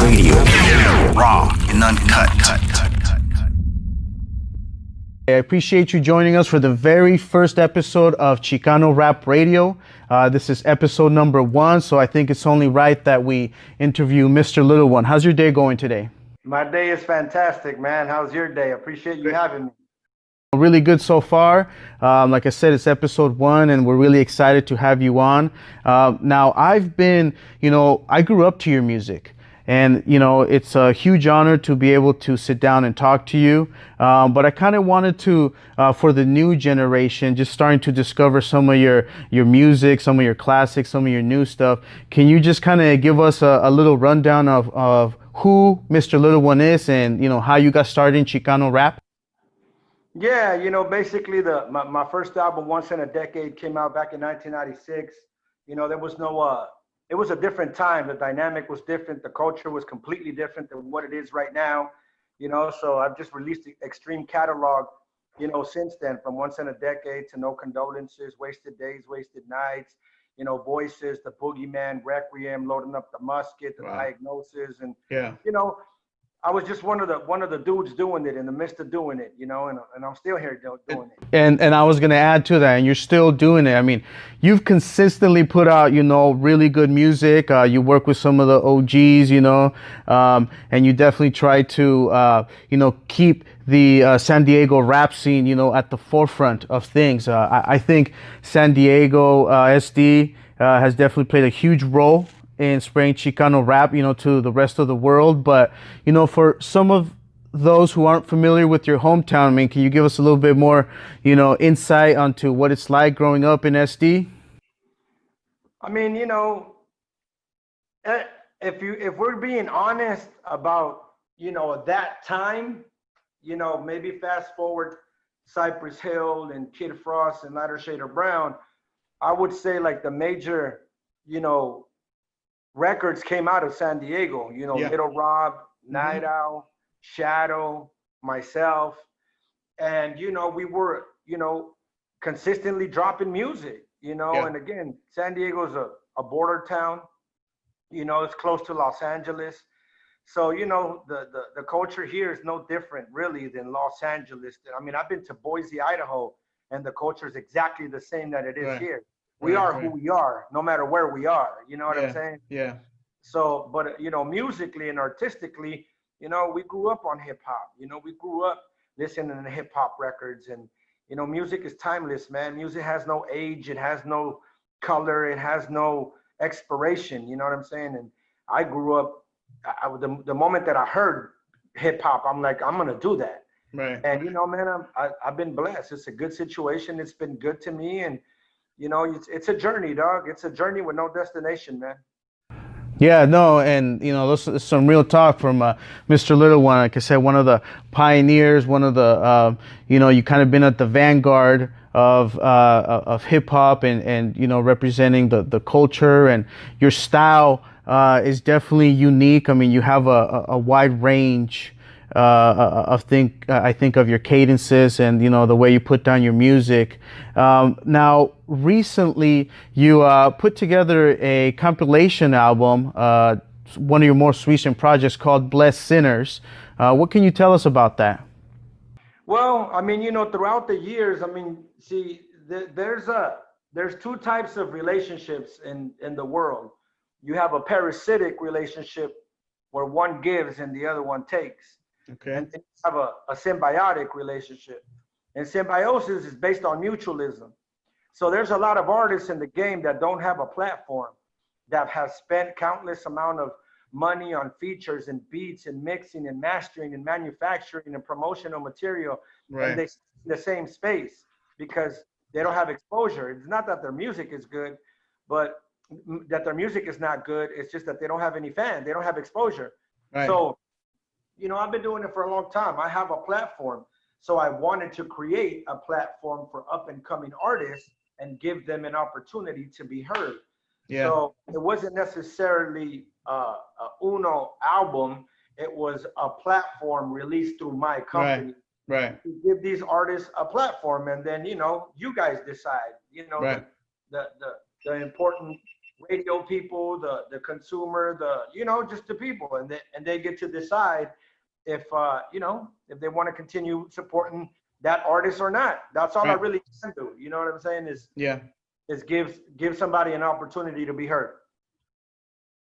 Radio. Raw and uncut. I appreciate you joining us for the very first episode of Chicano Rap Radio. This is episode number 1, so I think it's only right that we interview Mr. Lil One. How's your day going today? My day is fantastic, man. How's your day? Appreciate you having me. Really good so far. Like I said, it's episode 1, and we're really excited to have you on. Now, I've been, I grew up to your music. And, it's a huge honor to be able to sit down and talk to you. But I kind of wanted to, for the new generation, just starting to discover some of your music, some of your classics, some of your new stuff. Can you just kind of give us a little rundown of who Mr. Lil One is and, how you got started in Chicano rap? Yeah, basically my first album, Once in a Decade, came out back in 1996. There was no... It was a different time. The dynamic was different. The culture was completely different than what it is right now, So I've just released the extreme catalog, since then, from Once in a Decade to No Condolences, Wasted Days, Wasted Nights, Voices, The Boogeyman, Requiem, Loading Up the Musket, The Diagnosis, and I was just one of the dudes doing it in the midst of doing it, and I'm still here doing it. And I was gonna add to that, and you're still doing it. I mean, you've consistently put out, really good music. You work with some of the OGs, and you definitely try to, keep the San Diego rap scene, at the forefront of things. I think San Diego SD has definitely played a huge role in spreading Chicano rap, to the rest of the world. But, for some of those who aren't familiar with your hometown, I mean, can you give us a little bit more, insight onto what it's like growing up in SD? I mean, if we're being honest about, that time, maybe fast forward Cypress Hill and Kid Frost and Lighter Shade of Brown, I would say like the major, records came out of San Diego, Little Rob, Night Owl, Shadow, myself. And, we were, consistently dropping music, and again, San Diego's a border town, it's close to Los Angeles. So, the culture here is no different really than Los Angeles. I mean, I've been to Boise, Idaho, and the culture is exactly the same that it is here. We are who we are, no matter where we are. You know what I'm saying? Yeah. So, but musically and artistically, we grew up on hip hop. We grew up listening to hip hop records, and music is timeless, man. Music has no age, it has no color, it has no expiration. You know what I'm saying? And I grew up. The moment that I heard hip hop, I'm like, I'm gonna do that. Right. And man, I've been blessed. It's a good situation. It's been good to me, and it's a journey, dog. It's a journey with no destination, man. Yeah, no, and this is some real talk from Mr. Lil One. Like I said, one of the pioneers, one of the you kind of been at the vanguard of hip hop and representing the culture, and your style is definitely unique. I mean, you have a wide range I think of your cadences and the way you put down your music. Now, recently you put together a compilation album, one of your most recent projects called Blessed Sinners. What can you tell us about that? Well, I mean, throughout the years, I mean, see, there's two types of relationships in the world. You have a parasitic relationship where one gives and the other one takes. Okay. And then you have a symbiotic relationship. And symbiosis is based on mutualism. So there's a lot of artists in the game that don't have a platform, that have spent countless amount of money on features and beats and mixing and mastering and manufacturing and promotional material. Right. And they stay in the same space because they don't have exposure. It's not that their music is good, but that their music is not good. It's just that they don't have any fans. They don't have exposure. Right. So, I've been doing it for a long time. I have a platform. So I wanted to create a platform for up and coming artists and give them an opportunity to be heard. Yeah. So it wasn't necessarily a Uno album. It was a platform released through my company. Right. To give these artists a platform, and then you guys decide. Right. The important radio people, the consumer, just the people, and they get to decide if if they want to continue supporting that artist or not. That's all I Right. really can do. You know what I'm saying? Yeah. Is give somebody an opportunity to be heard.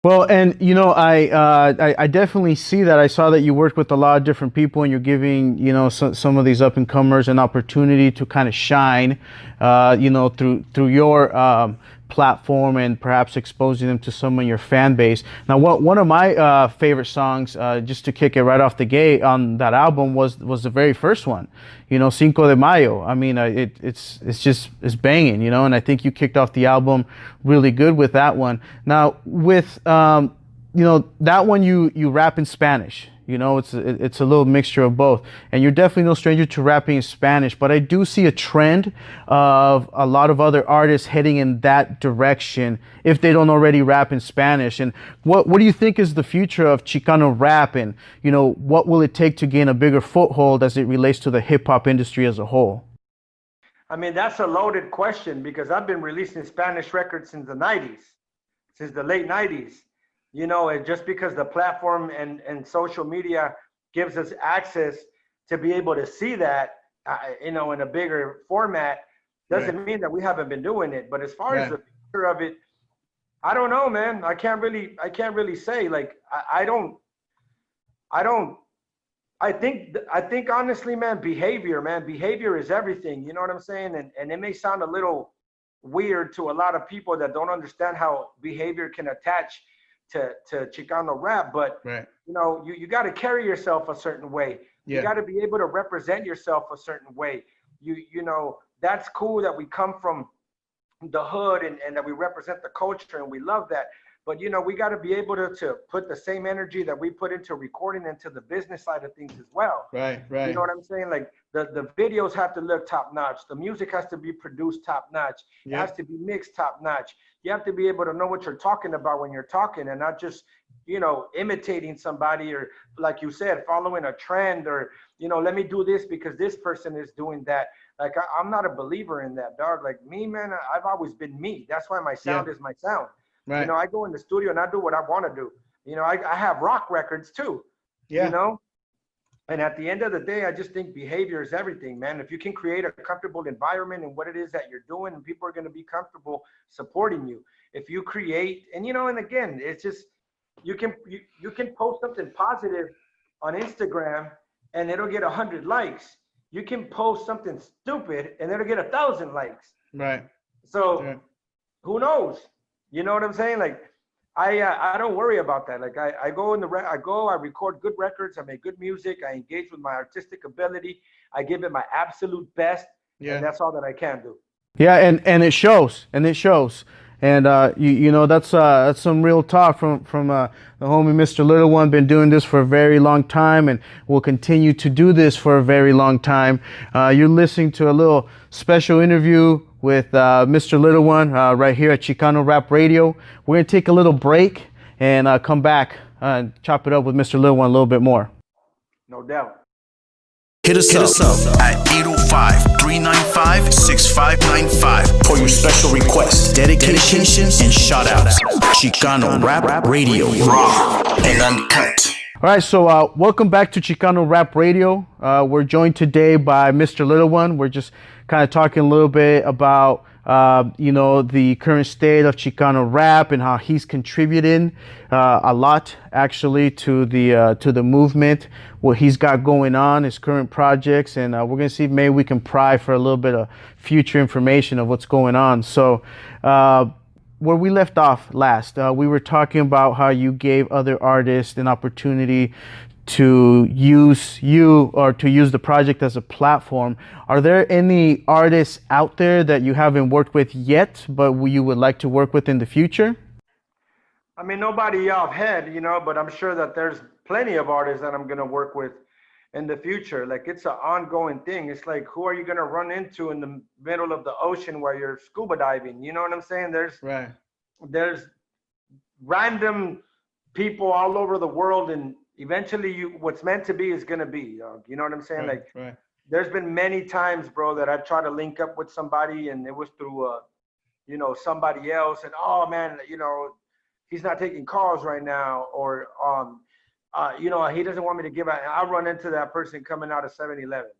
Well, and I definitely see that. I saw that you worked with a lot of different people, and you're giving some of these up and comers an opportunity to kind of shine, through your platform, and perhaps exposing them to some of your fan base. Now, one of my favorite songs, just to kick it right off the gate on that album, was the very first one, Cinco de Mayo. I mean, it's banging, and I think you kicked off the album really good with that one. Now, with that one, you rap in Spanish. It's a little mixture of both, and you're definitely no stranger to rapping in Spanish. But I do see a trend of a lot of other artists heading in that direction if they don't already rap in Spanish. And what do you think is the future of Chicano rap, and what will it take to gain a bigger foothold as it relates to the hip hop industry as a whole? I mean, that's a loaded question because I've been releasing Spanish records since the 90s, since the late 90s. And just because the platform and social media gives us access to be able to see that, in a bigger format, doesn't mean that we haven't been doing it. But as far as the future of it, I don't know, man. I can't really say. Like, I think honestly, man, behavior is everything. You know what I'm saying? And it may sound a little weird to a lot of people that don't understand how behavior can attach to Chicano rap, but you got to carry yourself a certain way. You got to be able to represent yourself a certain way. That's cool that we come from the hood and that we represent the culture and we love that. But we got to be able to put the same energy that we put into recording into the business side of things as well. Right. You know what I'm saying? Like the videos have to look top notch. The music has to be produced top notch. It has to be mixed top notch. You have to be able to know what you're talking about when you're talking, and not just imitating somebody, or like you said, following a trend, or let me do this because this person is doing that. Like I'm not a believer in that, dog. Like me, man, I've always been me. That's why my sound is my sound. Right. I go in the studio and I do what I want to do. I have rock records too. And at the end of the day, I just think behavior is everything, man. If you can create a comfortable environment in what it is that you're doing, and people are going to be comfortable supporting you. If you create, and again, it's just you can post something positive on Instagram and it'll get 100 likes. You can post something stupid and it'll get 1,000 likes. Right. So who knows? You know what I'm saying? Like, I don't worry about that. Like I record good records. I make good music. I engage with my artistic ability. I give it my absolute best. And that's all that I can do. Yeah. And it shows, and that's some real talk from the homie, Mr. Little One. Been doing this for a very long time and will continue to do this for a very long time. You're listening to a little special interview with Mr. Little One right here at Chicano Rap Radio. We're going to take a little break and come back and chop it up with Mr. Little One a little bit more. No doubt. Hit us up at 805-395-6595 for your special requests, dedications, and shout-outs. Chicano Rap Radio, raw and uncut. All right, so welcome back to Chicano Rap Radio. We're joined today by Mr. Little One. We're just kind of talking a little bit about the current state of Chicano rap and how he's contributing a lot actually to the movement, what he's got going on, his current projects, and we're gonna see if maybe we can pry for a little bit of future information of what's going on. So where we left off last, we were talking about how you gave other artists an opportunity to use you or to use the project as a platform. Are there any artists out there that you haven't worked with yet, but you would like to work with in the future? I mean, nobody offhand, but I'm sure that there's plenty of artists that I'm going to work with in the future. Like, it's an ongoing thing. It's like, who are you going to run into in the middle of the ocean while you're scuba diving? You know what I'm saying? There's random people all over the world, and eventually what's meant to be is going to be, you know what I'm saying? There's been many times, bro, that I've tried to link up with somebody, and it was through somebody else, and oh man, he's not taking calls right now, or he doesn't want me to give out. I'll run into that person coming out of 7-Eleven.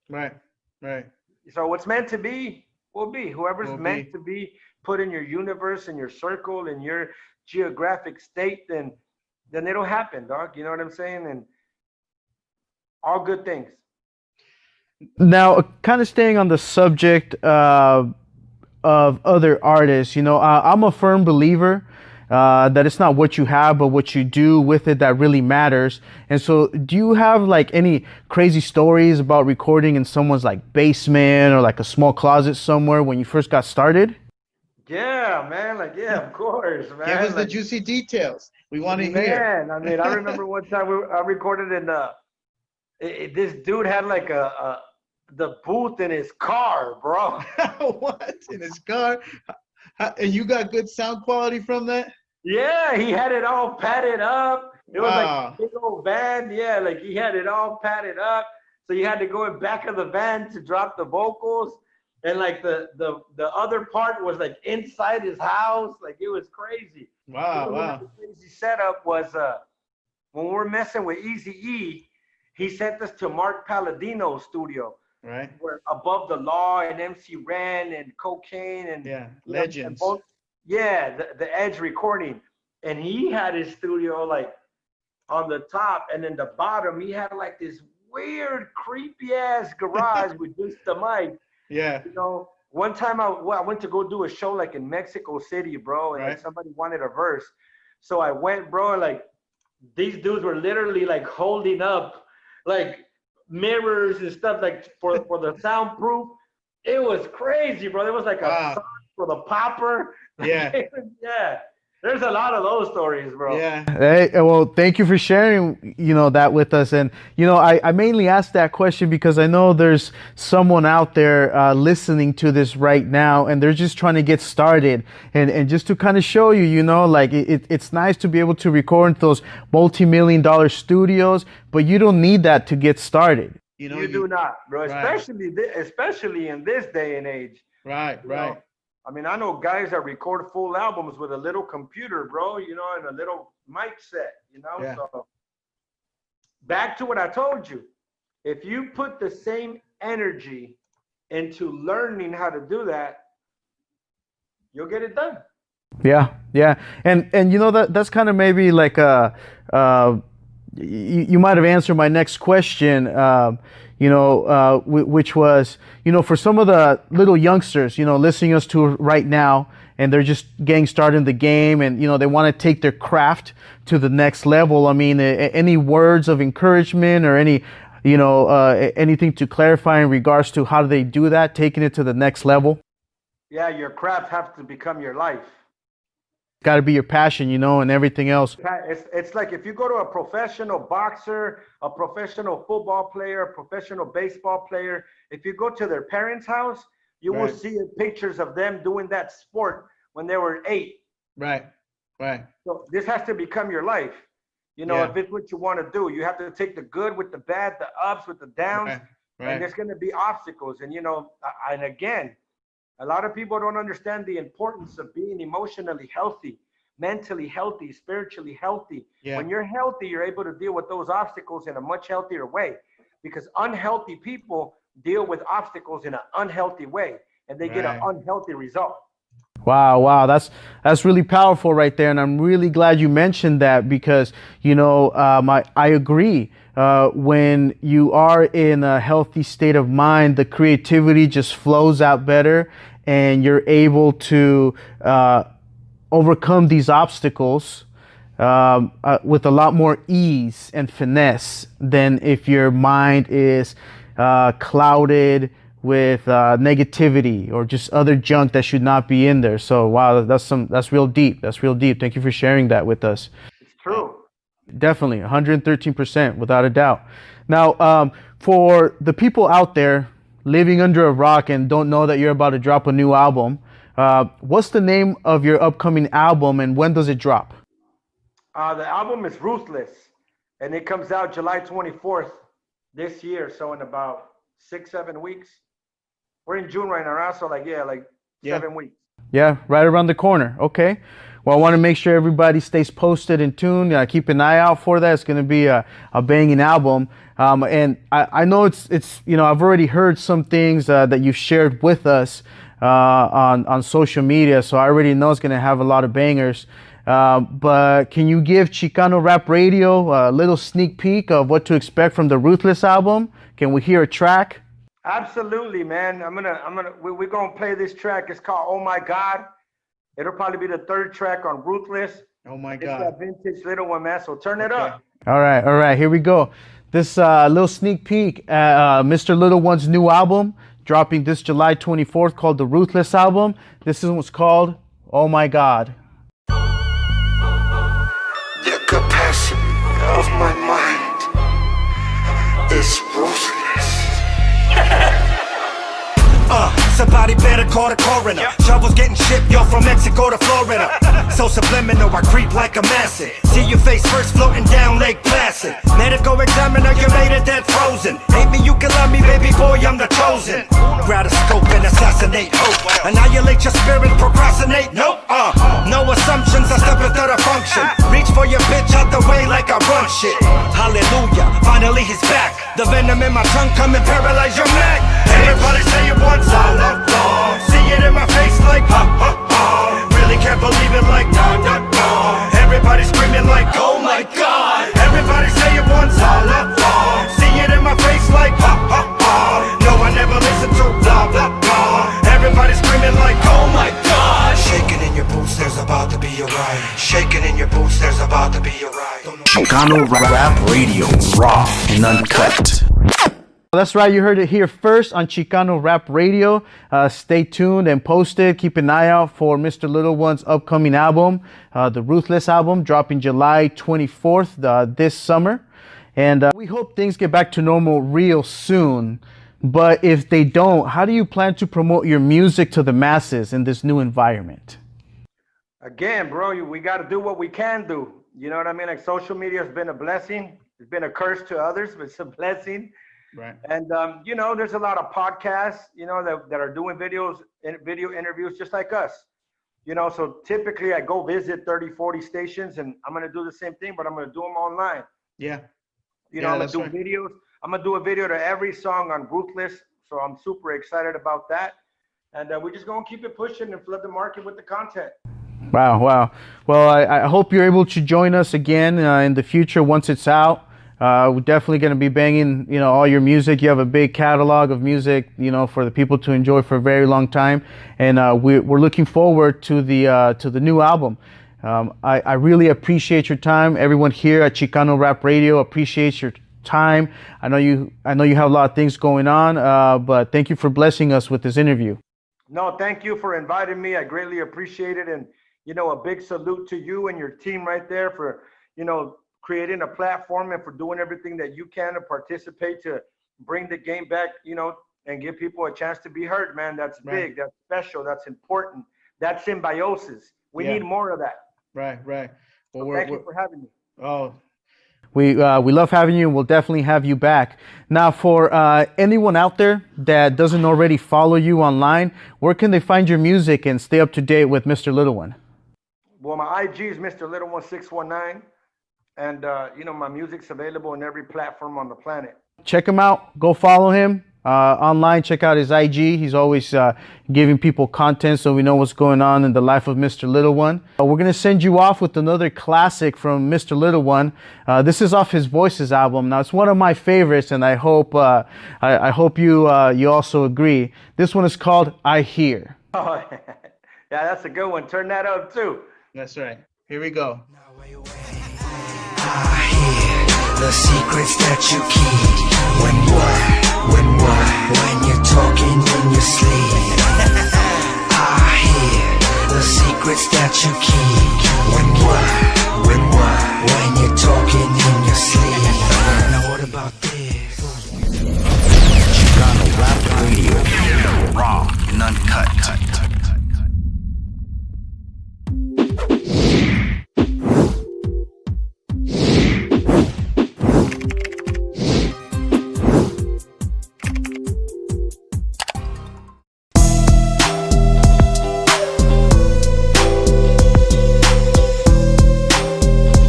Right, right. So what's meant to be will be. Whoever's Will meant be. to be put in your universe, in your circle, in your geographic state, then it'll happen, dog. You know what I'm saying? And all good things. Now, kind of staying on the subject of other artists, I'm a firm believer that it's not what you have, but what you do with it that really matters. And so, do you have like any crazy stories about recording in someone's like basement or like a small closet somewhere when you first got started? Yeah, man. Like, yeah, of course, Give us man. the Like, juicy details. We want to hear. man. I mean, I remember one time I recorded in this dude had like the booth in his car, bro. What? In his car? And you got good sound quality from that? Yeah, he had it all padded up. It was like a Wow. big old van. Yeah, like he had it all padded up. So you had to go in back of the van to drop the vocals. And like the other part was like inside his house. Like it was crazy. Wow, Even wow. the crazy setup was when we were messing with Easy E, he sent us to Mark Palladino's studio. Right? Where Above the Law and MC Ren and Cocaine and Yeah, and legends. both, yeah, the Edge recording, and he had his studio like on the top, and then the bottom he had like this weird creepy ass garage with just the mic. Yeah, One time I went to go do a show like in Mexico City, bro, and like right. somebody wanted a verse, so I went, bro, and like these dudes were literally like holding up like mirrors and stuff like for the soundproof. It was crazy, bro. It was like a Wow. song for the popper. Yeah. Yeah. There's a lot of those stories, bro. Yeah. Hey, well, thank you for sharing, that with us. And, I mainly asked that question because I know there's someone out there listening to this right now, and they're just trying to get started. And just to kind of show you, like it's nice to be able to record in those multi-million-dollar studios, but you don't need that to get started. You do not, bro. Right. Especially in this day and age. Right, You know, right. I mean, I know guys that record full albums with a little computer, bro, and a little mic set, Yeah. So back to what I told you. If you put the same energy into learning how to do that, you'll get it done. Yeah, yeah, and that's kind of maybe like you might have answered my next question, which was, for some of the little youngsters, listening us to right now, and they're just getting started in the game, and they want to take their craft to the next level. I mean, any words of encouragement or any, anything to clarify in regards to how do they do that, taking it to the next level? Yeah, your craft has to become your life. Got to be your passion, and everything else. It's like if you go to a professional boxer, a professional football player, a professional baseball player, if you go to their parents' house, you will Right. see pictures of them doing that sport when they were 8. Right, right. So this has to become your life. Yeah. If it's what you want to do, you have to take the good with the bad, the ups with the downs, Right, and right. there's going to be obstacles. And and again, a lot of people don't understand the importance of being emotionally healthy, mentally healthy, spiritually healthy. Yeah. When you're healthy, you're able to deal with those obstacles in a much healthier way, because unhealthy people deal with obstacles in an unhealthy way, and they get an Right. unhealthy result. Wow, that's really powerful right there, and I'm really glad you mentioned that because I agree. When you are in a healthy state of mind, the creativity just flows out better, and you're able to overcome these obstacles with a lot more ease and finesse than if your mind is clouded with negativity or just other junk that should not be in there. So wow, that's real deep. That's real deep. Thank you for sharing that with us. It's true. Definitely 113% without a doubt. Now, for the people out there living under a rock and don't know that you're about to drop a new album, what's the name of your upcoming album and when does it drop? The album is Ruthless, and it comes out July 24th this year. So in about 6-7 weeks. We're in June right now, so like 7 weeks. Yeah, right around the corner. Okay. Well, I want to make sure everybody stays posted and tuned. Keep an eye out for that. It's going to be a banging album. And I know it's I've already heard some things that you've shared with us on social media. So I already know it's going to have a lot of bangers. But can you give Chicano Rap Radio a little sneak peek of what to expect from the Ruthless album? Can we hear a track? Absolutely, man. We're gonna play this track. It's called "Oh My God." It'll probably be the third track on Ruthless. Oh my It's God. that vintage Little One, man. So turn it up. All right. Here we go. This little sneak peek at Mr. Little One's new album dropping this July 24th called the Ruthless album. This is what's called "Oh My God." The capacity of my mind is ruthless. Somebody better call the coroner. Shovels getting shipped, yo, from Mexico to Florida. So subliminal, I creep like a massive. See your face first floating down Lake Placid. Medical examiner, you made it dead frozen. Hate me, you can love me, baby boy, I'm the chosen. Grab a scope and assassinate hope. Annihilate your spirit, procrastinate, nope. No assumptions, I step into the function. Reach for your bitch out the way like I run shit. Hallelujah, finally he's back. The venom in my tongue come and paralyze your neck. Everybody say it once, all up long. See it in my face like ha ha ha. Really can't believe it like no no no. Everybody screaming like oh my God. Everybody say it once, all up long. See it in my face like ha ha ha. No, I never listen to blah blah blah. Everybody screaming like oh my God. Shaking in your boots, there's about to be a riot. Shaking in your boots, there's about to be a riot. Chicano Rap Radio, raw and uncut. That's right, you heard it here first on Chicano Rap Radio. Stay tuned and posted. Keep an eye out for Mr. Little One's upcoming album, the Ruthless album, dropping July 24th this summer. And we hope things get back to normal real soon. But if they don't, how do you plan to promote your music to the masses in this new environment? Again, bro, we got to do what we can do. You know what I mean? Like social media has been a blessing. It's been a curse to others, but it's a blessing. Right. And, there's a lot of podcasts, that are doing video interviews just like us. So typically I go visit 30, 40 stations and I'm going to do the same thing, but I'm going to do them online. Yeah. I'm going to do videos. I'm going to do a video to every song on Ruthless. So I'm super excited about that. And we're just going to keep it pushing and flood the market with the content. Wow. Well, I hope you're able to join us again in the future once it's out. We're definitely going to be banging, all your music. You have a big catalog of music, for the people to enjoy for a very long time. And we're looking forward to the new album. I really appreciate your time. Everyone here at Chicano Rap Radio appreciates your time. I know you have a lot of things going on, but thank you for blessing us with this interview. No, thank you for inviting me. I greatly appreciate it. And, a big salute to you and your team right there for, creating a platform and for doing everything that you can to participate to bring the game back, and give people a chance to be heard, man. That's big. That's special. That's important. That's symbiosis. We need more of that. Right. Well, thank you for having me. Oh, we love having you, and we'll definitely have you back. Now, for anyone out there that doesn't already follow you online, where can they find your music and stay up to date with Mr. Little One? Well, my IG is Mr. Little One 619. And, my music's available on every platform on the planet. Check him out. Go follow him online. Check out his IG. He's always giving people content so we know what's going on in the life of Mr. Little One. We're going to send you off with another classic from Mr. Little One. This is off his Voices album. Now, it's one of my favorites, and I hope you also agree. This one is called I Hear. Oh, yeah, that's a good one. Turn that up, too. that's right. Here we go. I hear the secrets that you keep. When you're talking in your sleep. I hear the secrets that you keep. When